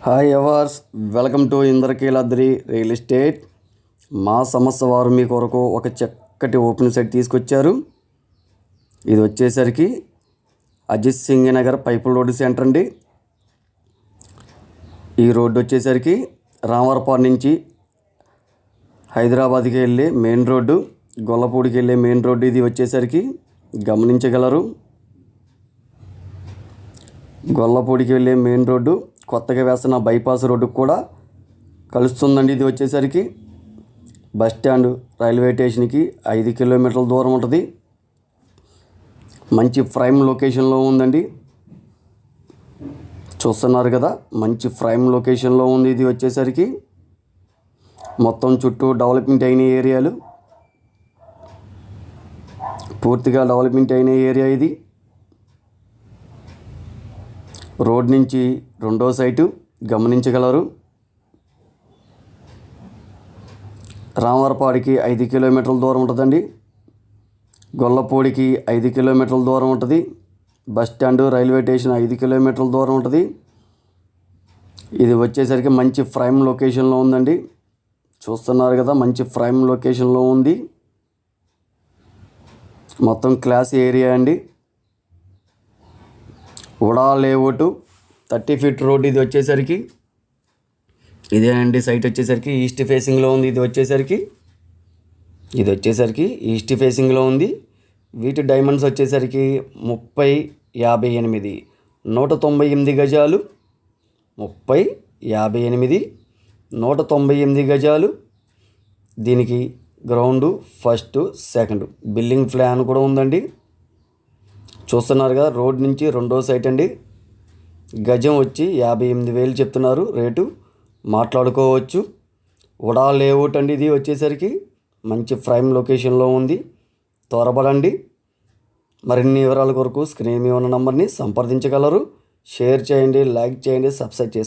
Hi ఎవర్స్, welcome to Indrakeeladri real estate. మా సంస్థ వారు మీ కొరకు ఒక చక్కటి ఓపెన్ సైట్ తీసుకొచ్చారు. ఇది వచ్చేసరికి అజిత్ సింగ్ నగర్ పైపుల్ రోడ్డు సెంటర్ అండి. ఈ రోడ్డు వచ్చేసరికి రామవరపాడు నుంచి హైదరాబాద్కి వెళ్ళే మెయిన్ రోడ్డు, గొల్లపూడికి వెళ్ళే మెయిన్ రోడ్డు ఇది వచ్చేసరికి గమనించగలరు. గొల్లపూడికి వెళ్ళే మెయిన్ రోడ్డు కొత్తగా వేస్తున్న బైపాస్ రోడ్డుకు కూడా కలుస్తుందండి. ఇది వచ్చేసరికి బస్ స్టాండ్ రైల్వే స్టేషన్కి 5 కిలోమీటర్ల దూరం ఉంటుంది. మంచి ప్రైమ్ లొకేషన్లో ఉందండి. చూస్తున్నారు కదా, మంచి ప్రైమ్ లొకేషన్లో ఉంది. ఇది వచ్చేసరికి మొత్తం చుట్టూ డెవలప్మెంట్ అయిన ఏరియాలు, పూర్తిగా డెవలప్మెంట్ అయిన ఏరియా ఇది. రోడ్ నుంచి రెండో సైటు గమనించగలరు. రామవరపాడికి 5 కిలోమీటర్ల దూరం ఉంటుందండి. గొల్లపూడికి 5 కిలోమీటర్ల దూరం ఉంటుంది. బస్ స్టాండ్ రైల్వే స్టేషన్ 5 కిలోమీటర్ల దూరం ఉంటుంది. ఇది వచ్చేసరికి మంచి ప్రైమ్ లొకేషన్లో ఉందండి. చూస్తున్నారు కదా, మంచి ప్రైమ్ లొకేషన్లో ఉంది. మొత్తం క్లాస్ ఏరియా అండి. ఉడా లేఅవుట్ 30 ఫీట్ రోడ్. ఇది వచ్చేసరికి ఇదేనండి. సైట్ వచ్చేసరికి ఈస్ట్ ఫేసింగ్లో ఉంది. ఇది వచ్చేసరికి ఈస్ట్ ఫేసింగ్లో ఉంది. వీటి డైమండ్స్ వచ్చేసరికి 30-58 198 గజాలు, 30-58 198 గజాలు. దీనికి ground, first, second building plan కూడా ఉందండి. చూస్తున్నారు కదా, రోడ్ నుంచి రెండో సైట్ అండి. గజం వచ్చి 58,000 చెప్తున్నారు రేటు, మాట్లాడుకోవచ్చు. ఉడా లేఅవుట్ అండి. ఇది వచ్చేసరికి మంచి ప్రైమ్ లొకేషన్లో ఉంది. త్వరపడండి. మరిన్ని వివరాల కొరకు స్క్రీన్ మీద ఉన్న నంబర్ని సంప్రదించగలరు. షేర్ చేయండి, లైక్ చేయండి, సబ్స్క్రైబ్ చేసుకోండి.